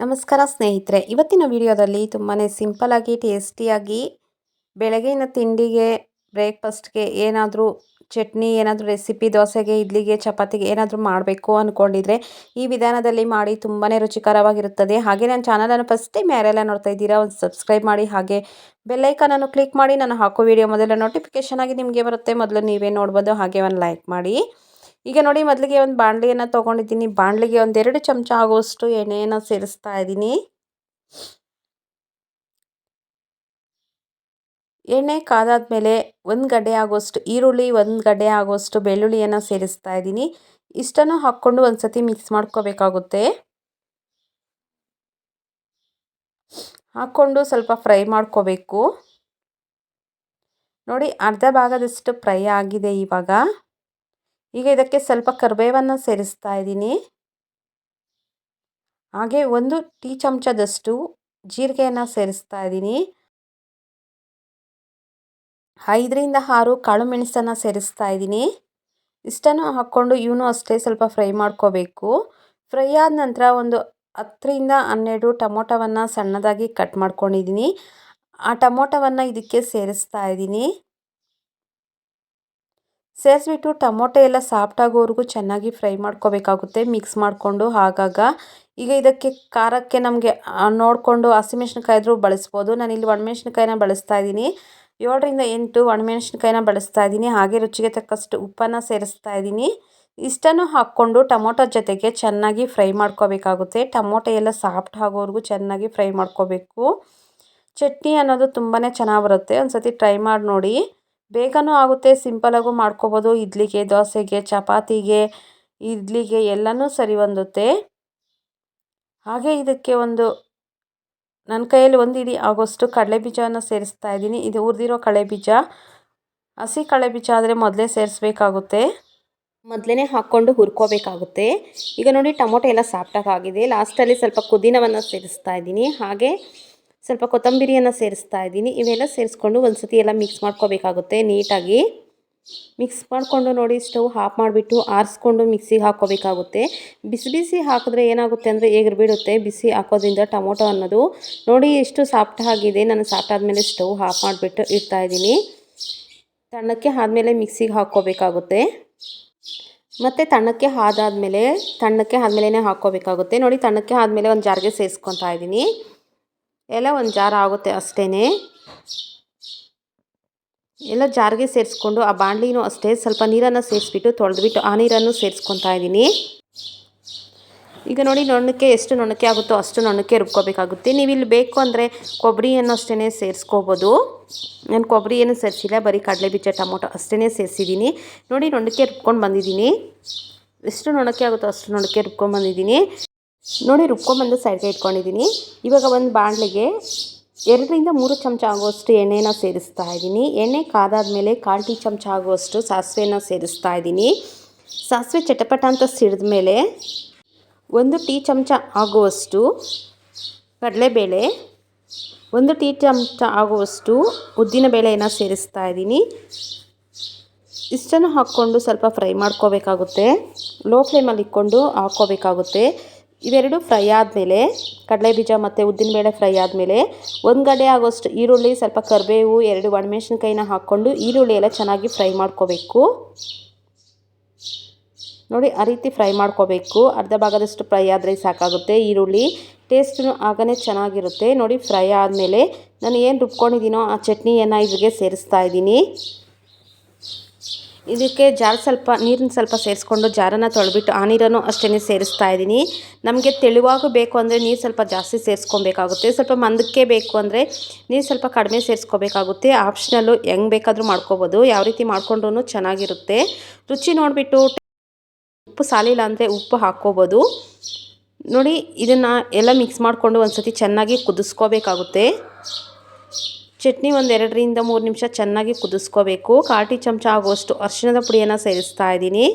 ನಮಸ್ಕಾರ ಸ್ನೇಹಿತರೆ, ಇವತ್ತಿನ ವಿಡಿಯೋದಲ್ಲಿ ತುಂಬಾ ಸಿಂಪಲ್ಲಾಗಿ ಟೇಸ್ಟಿಯಾಗಿ ಬೆಳಗಿನ ತಿಂಡಿಗೆ ಬ್ರೇಕ್ಫಾಸ್ಟ್ಗೆ ಏನಾದರೂ ಚಟ್ನಿ ಏನಾದರೂ ರೆಸಿಪಿ ದೋಸೆಗೆ ಇಡ್ಲಿಗೆ ಚಪಾತಿಗೆ ಏನಾದರೂ ಮಾಡಬೇಕು ಅಂದ್ಕೊಂಡಿದ್ರೆ ಈ ವಿಧಾನದಲ್ಲಿ ಮಾಡಿ ತುಂಬಾ ರುಚಿಕರವಾಗಿರುತ್ತದೆ. ಹಾಗೆ ನನ್ನ ಚಾನಲನ್ನು ಫಸ್ಟ್ ಟೈಮ್ ಯಾರೆಲ್ಲ ನೋಡ್ತಾ ಇದ್ದೀರಾ ಒಂದು ಸಬ್ಸ್ಕ್ರೈಬ್ ಮಾಡಿ, ಹಾಗೆ ಬೆಲ್ಲೈಕನನ್ನು ಕ್ಲಿಕ್ ಮಾಡಿ. ನಾನು ಹಾಕೋ ವಿಡಿಯೋ ಮೊದಲ ನೋಟಿಫಿಕೇಷನ್ ಆಗಿ ನಿಮಗೆ ಬರುತ್ತೆ, ಮೊದಲು ನೀವೇ ನೋಡ್ಬೋದು. ಹಾಗೆ ಒಂದು ಲೈಕ್ ಮಾಡಿ. ಈಗ ನೋಡಿ, ಮೊದಲಿಗೆ ಒಂದು ಬಾಣಲಿಯನ್ನು ತೊಗೊಂಡಿದ್ದೀನಿ. ಬಾಣಲಿಗೆ ಒಂದು 2 ಚಮಚ ಆಗುವಷ್ಟು ಎಣ್ಣೆಯನ್ನು ಸೇರಿಸ್ತಾ ಇದ್ದೀನಿ. ಎಣ್ಣೆ ಕಾದಾದ್ಮೇಲೆ 1 ಗಡ್ಡೆ ಆಗುವಷ್ಟು ಈರುಳ್ಳಿ, 1 ಗಡ್ಡೆ ಆಗುವಷ್ಟು ಬೆಳ್ಳುಳ್ಳಿಯನ್ನು ಸೇರಿಸ್ತಾ ಇದ್ದೀನಿ. ಇಷ್ಟನ್ನು ಹಾಕ್ಕೊಂಡು ಒಂದ್ಸತಿ ಮಿಕ್ಸ್ ಮಾಡ್ಕೋಬೇಕಾಗುತ್ತೆ. ಹಾಕ್ಕೊಂಡು ಸ್ವಲ್ಪ ಫ್ರೈ ಮಾಡ್ಕೋಬೇಕು. ನೋಡಿ, ಅರ್ಧ ಭಾಗದಷ್ಟು ಫ್ರೈ ಆಗಿದೆ. ಈಗ ಇದಕ್ಕೆ ಸ್ವಲ್ಪ ಕರಿಬೇವನ್ನು ಸೇರಿಸ್ತಾ ಇದ್ದೀನಿ. ಹಾಗೆ 1 ಟೀ ಚಮಚದಷ್ಟು ಜೀರಿಗೆಯನ್ನು ಸೇರಿಸ್ತಾ ಇದ್ದೀನಿ. 5 ರಿಂದ 6 ಕಾಳು ಮೆಣಸನ್ನು ಸೇರಿಸ್ತಾ ಇದ್ದೀನಿ. ಇಷ್ಟನ್ನು ಹಾಕ್ಕೊಂಡು ಇವನು ಅಷ್ಟೇ ಸ್ವಲ್ಪ ಫ್ರೈ ಮಾಡ್ಕೋಬೇಕು. ಫ್ರೈ ಆದ ನಂತರ ಒಂದು 10 ರಿಂದ 12 ಟೊಮೊಟೊವನ್ನು ಸಣ್ಣದಾಗಿ ಕಟ್ ಮಾಡ್ಕೊಂಡಿದ್ದೀನಿ. ಆ ಟೊಮೊಟೊವನ್ನು ಇದಕ್ಕೆ ಸೇರಿಸ್ತಾ ಇದ್ದೀನಿ. ಸೇರಿಸ್ಬಿಟ್ಟು ಟೊಮೊಟೊ ಎಲ್ಲ ಸಾಫ್ಟ್ ಆಗೋವರೆಗೂ ಚೆನ್ನಾಗಿ ಫ್ರೈ ಮಾಡ್ಕೋಬೇಕಾಗುತ್ತೆ, ಮಿಕ್ಸ್ ಮಾಡಿಕೊಂಡು ಆಗಾಗ. ಈಗ ಇದಕ್ಕೆ ಖಾರಕ್ಕೆ ನಮಗೆ ನೋಡಿಕೊಂಡು ಹಸಿಮೆಣ್ಸಿನ್ಕಾಯಿ ಆದರೂ ಬಳಸ್ಬೋದು. ನಾನಿಲ್ಲಿ ಒಣಮೆಣ್ಸಿನ್ಕಾಯಿನ ಬಳಸ್ತಾ ಇದ್ದೀನಿ. 7 ರಿಂದ 8 ಒಣಮೆಣ್ಸಿನ್ಕಾಯಿನ ಬಳಸ್ತಾ ಇದ್ದೀನಿ. ಹಾಗೆ ರುಚಿಗೆ ತಕ್ಕಷ್ಟು ಉಪ್ಪನ್ನು ಸೇರಿಸ್ತಾ ಇದ್ದೀನಿ. ಇಷ್ಟನ್ನು ಹಾಕ್ಕೊಂಡು ಟೊಮೊಟೊ ಜೊತೆಗೆ ಚೆನ್ನಾಗಿ ಫ್ರೈ ಮಾಡ್ಕೋಬೇಕಾಗುತ್ತೆ. ಟೊಮೊಟೊ ಎಲ್ಲ ಸಾಫ್ಟ್ ಆಗೋವರೆಗೂ ಚೆನ್ನಾಗಿ ಫ್ರೈ ಮಾಡ್ಕೋಬೇಕು. ಚಟ್ನಿ ಅನ್ನೋದು ತುಂಬಾ ಚೆನ್ನಾಗಿ ಬರುತ್ತೆ. ಒಂದು ಸತಿ ಟ್ರೈ ಮಾಡಿ ನೋಡಿ. ಬೇಗನೂ ಆಗುತ್ತೆ, ಸಿಂಪಲಾಗೂ ಮಾಡ್ಕೋಬೋದು. ಇಡ್ಲಿಗೆ, ದೋಸೆಗೆ, ಚಪಾತಿಗೆ, ಇಡ್ಲಿಗೆ ಎಲ್ಲನೂ ಸರಿ ಹೊಂದುತ್ತೆ. ಹಾಗೆ ಇದಕ್ಕೆ ನನ್ನ ಕೈಯಲ್ಲಿ 1 ಹಿಡಿ ಆಗೋಷ್ಟು ಕಡಲೆಬೀಜವನ್ನು ಸೇರಿಸ್ತಾ ಇದ್ದೀನಿ. ಇದು ಹುರಿದಿರೋ ಕಡಲೆಬೀಜ. ಹಸಿ ಕಡಲೆಬೀಜ ಆದರೆ ಮೊದಲೇ ಸೇರಿಸ್ಬೇಕಾಗುತ್ತೆ, ಮೊದಲೇ ಹಾಕ್ಕೊಂಡು ಹುರ್ಕೋಬೇಕಾಗುತ್ತೆ. ಈಗ ನೋಡಿ, ಟೊಮೊಟೊ ಎಲ್ಲ ಸಾಫ್ಟಾಗಿ ಆಗಿದೆ. ಲಾಸ್ಟಲ್ಲಿ ಸ್ವಲ್ಪ ಪುದೀನವನ್ನು ಸೇರಿಸ್ತಾ ಇದ್ದೀನಿ. ಹಾಗೆ ಸ್ವಲ್ಪ ಕೊತ್ತಂಬರಿಯನ್ನು ಸೇರಿಸ್ತಾ ಇದ್ದೀನಿ. ಇವೆಲ್ಲ ಸೇರಿಸ್ಕೊಂಡು ಒಂದ್ಸತಿ ಎಲ್ಲ ಮಿಕ್ಸ್ ಮಾಡ್ಕೋಬೇಕಾಗುತ್ತೆ ನೀಟಾಗಿ. ಮಿಕ್ಸ್ ಮಾಡಿಕೊಂಡು ನೋಡಿ, ಸ್ಟವ್ ಆಫ್ ಮಾಡಿಬಿಟ್ಟು ಆರಿಸ್ಕೊಂಡು ಮಿಕ್ಸಿಗೆ ಹಾಕ್ಕೋಬೇಕಾಗುತ್ತೆ. ಬಿಸಿ ಬಿಸಿ ಹಾಕಿದ್ರೆ ಏನಾಗುತ್ತೆ ಅಂದರೆ ಎಗರಿಬಿಡುತ್ತೆ. ಬಿಸಿ ಹಾಕೋದ್ರಿಂದ ಟೊಮೊಟೊ ಅನ್ನೋದು ನೋಡಿ ಎಷ್ಟು ಸಾಫ್ಟ್ ಆಗಿದೆ. ನಾನು ಸಾಫ್ಟ್ ಆದಮೇಲೆ ಸ್ಟವ್ ಆಫ್ ಮಾಡಿಬಿಟ್ಟು ಇಡ್ತಾಯಿದ್ದೀನಿ. ತಣ್ಣಕ್ಕೆ ಆದಮೇಲೆ ಮಿಕ್ಸಿಗೆ ಹಾಕ್ಕೋಬೇಕಾಗುತ್ತೆ. ಮತ್ತು ತಣ್ಣಕ್ಕೆ ಆದಮೇಲೆ ಹಾಕ್ಕೋಬೇಕಾಗುತ್ತೆ. ನೋಡಿ, ತಣ್ಣಕ್ಕೆ ಆದಮೇಲೆ ಒಂದು ಜಾರ್ಗೆ ಸೇರಿಸ್ಕೊತಾ ಇದ್ದೀನಿ. ಎಲ್ಲ ಒಂದು ಜಾರ್ ಆಗುತ್ತೆ ಅಷ್ಟೇ. ಎಲ್ಲ ಜಾರ್ಗೆ ಸೇರಿಸ್ಕೊಂಡು ಆ ಬಾಣಲಿನೂ ಅಷ್ಟೇ ಸ್ವಲ್ಪ ನೀರನ್ನು ಸೇರಿಸ್ಬಿಟ್ಟು ತೊಳೆದ್ಬಿಟ್ಟು ಆ ನೀರನ್ನು ಸೇರಿಸ್ಕೊತಾ ಇದ್ದೀನಿ. ಈಗ ನೋಡಿ, ಎಷ್ಟು ನೊಣಕ್ಕೆ ಆಗುತ್ತೋ ಅಷ್ಟು ನೊಣಕ್ಕೆ ರುಬ್ಕೋಬೇಕಾಗುತ್ತೆ. ನೀವಿಲ್ಲಿ ಬೇಕು ಅಂದರೆ ಕೊಬ್ಬರಿಯನ್ನು ಅಷ್ಟೇ ಸೇರಿಸ್ಕೋಬೋದು. ನಾನು ಕೊಬ್ಬರಿ ಏನು ಸೇರಿಸಿಲ್ಲ, ಬರೀ ಕಡಲೆಬೀಜ ಟೊಮೊಟೊ ಅಷ್ಟೇ ಸೇರಿಸಿದ್ದೀನಿ. ನೋಡಿ, ನೊಣಕ್ಕೆ ರುಬ್ಕೊಂಡು ಬಂದಿದ್ದೀನಿ. ಎಷ್ಟು ನೊಣಕ್ಕೆ ಆಗುತ್ತೋ ಅಷ್ಟು ನೊಣಕ್ಕೆ ರುಬ್ಕೊಂಡು ಬಂದಿದ್ದೀನಿ. ನೋಡಿ, ರುಬ್ಕೊಂಬಂದು ಸೈಡ್ಗೆ ಇಟ್ಕೊಂಡಿದ್ದೀನಿ. ಇವಾಗ ಒಂದು ಬಾಣಲೆಗೆ 2 ರಿಂದ 3 ಚಮಚ ಆಗುವಷ್ಟು ಎಣ್ಣೆನ ಸೇರಿಸ್ತಾ ಇದ್ದೀನಿ. ಎಣ್ಣೆ ಕಾದಾದ್ಮೇಲೆ 1/4 ಟೀ ಚಮಚ ಆಗುವಷ್ಟು ಸಾಸಿವೆನ ಸೇರಿಸ್ತಾ ಇದ್ದೀನಿ. ಸಾಸಿವೆ ಚಟಪಟ ಅಂತ ಸಿಡಿದ ಮೇಲೆ 1 ಟೀ ಚಮಚ ಆಗುವಷ್ಟು ಕಡಲೆಬೇಳೆ, 1 ಟೀ ಚಮಚ ಆಗುವಷ್ಟು ಉದ್ದಿನ ಬೇಳೆಯನ್ನು ಸೇರಿಸ್ತಾ ಇದ್ದೀನಿ. ಇಷ್ಟನ್ನು ಹಾಕ್ಕೊಂಡು ಸ್ವಲ್ಪ ಫ್ರೈ ಮಾಡ್ಕೋಬೇಕಾಗುತ್ತೆ. ಲೋ ಫ್ಲೇಮಲ್ಲಿ ಇಟ್ಕೊಂಡು ಹಾಕ್ಕೋಬೇಕಾಗುತ್ತೆ. ಇವೆರಡು ಫ್ರೈ ಆದಮೇಲೆ, ಕಡಲೆಬೀಜ ಮತ್ತು ಉದ್ದಿನಬೇಳೆ ಫ್ರೈ ಆದಮೇಲೆ 1 ಗಡ್ಡೆ ಆಗೋಷ್ಟು ಈರುಳ್ಳಿ, ಸ್ವಲ್ಪ ಕರಿಬೇವು, 2 ಒಣಮೆಣ್ಸಿನ್ಕಾಯಿನ ಹಾಕ್ಕೊಂಡು ಈರುಳ್ಳಿ ಎಲ್ಲ ಚೆನ್ನಾಗಿ ಫ್ರೈ ಮಾಡ್ಕೋಬೇಕು. ನೋಡಿ, ಆ ರೀತಿ ಫ್ರೈ ಮಾಡ್ಕೋಬೇಕು. ಅರ್ಧ ಭಾಗದಷ್ಟು ಫ್ರೈ ಆದರೆ ಸಾಕಾಗುತ್ತೆ. ಈರುಳ್ಳಿ ಟೇಸ್ಟು ಆಗನೇ ಚೆನ್ನಾಗಿರುತ್ತೆ. ನೋಡಿ, ಫ್ರೈ ಆದಮೇಲೆ ನಾನು ಏನು ರುಬ್ಕೊಂಡಿದ್ದೀನೋ ಆ ಚಟ್ನಿಯನ್ನು ಇಲ್ಲಿಗೆ ಸೇರಿಸ್ತಾ ಇದ್ದೀನಿ. ಇದಕ್ಕೆ ನೀರನ್ನ ಸ್ವಲ್ಪ ಸೇರಿಸ್ಕೊಂಡು ಜಾರನ್ನು ತೊಳೆದ್ಬಿಟ್ಟು ಆ ನೀರನ್ನು ಅಷ್ಟೇ ಸೇರಿಸ್ತಾ ಇದ್ದೀನಿ. ನಮಗೆ ತೆಳುವಾಗೂ ಬೇಕು ಅಂದರೆ ನೀರು ಸ್ವಲ್ಪ ಜಾಸ್ತಿ ಸೇರಿಸ್ಕೊಬೇಕಾಗುತ್ತೆ. ಸ್ವಲ್ಪ ಮಂದಕ್ಕೆ ಬೇಕು ಅಂದರೆ ನೀರು ಸ್ವಲ್ಪ ಕಡಿಮೆ ಸೇರಿಸ್ಕೋಬೇಕಾಗುತ್ತೆ. ಆಪ್ಷನಲ್ಲು, ಹೆಂಗೆ ಬೇಕಾದರೂ ಮಾಡ್ಕೋಬೋದು. ಯಾವ ರೀತಿ ಮಾಡ್ಕೊಂಡ್ರೂ ಚೆನ್ನಾಗಿರುತ್ತೆ. ರುಚಿ ನೋಡಿಬಿಟ್ಟು ಉಪ್ಪು ಸಾಲಿಲ್ಲ ಅಂದರೆ ಉಪ್ಪು ಹಾಕ್ಕೋಬೋದು. ನೋಡಿ, ಇದನ್ನು ಎಲ್ಲ ಮಿಕ್ಸ್ ಮಾಡಿಕೊಂಡು ಒಂದು ಸತಿ ಚೆನ್ನಾಗಿ ಕುದಿಸ್ಕೋಬೇಕಾಗುತ್ತೆ. ಚಟ್ನಿ ಒಂದು 2 ರಿಂದ 3 ನಿಮಿಷ ಚೆನ್ನಾಗಿ ಕುದಿಸ್ಕೋಬೇಕು. 1/4 ಟೀ ಚಮಚ ಆಗುವಷ್ಟು ಅರಿಶಿಣದ ಪುಡಿಯನ್ನು ಸೇರಿಸ್ತಾ ಇದ್ದೀನಿ.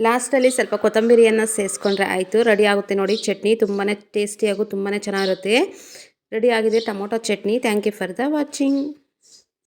ಲಾಸ್ಟಲ್ಲಿ ಸ್ವಲ್ಪ ಕೊತ್ತಂಬರಿಯನ್ನು ಸೇರಿಸ್ಕೊಂಡ್ರೆ ಆಯಿತು, ರೆಡಿ ಆಗುತ್ತೆ. ನೋಡಿ, ಚಟ್ನಿ ತುಂಬಾ ಟೇಸ್ಟಿಯಾಗೂ ತುಂಬಾ ಚೆನ್ನಾಗಿರುತ್ತೆ. ರೆಡಿ ಆಗಿದೆ tomato chutney. Thank you for the watching.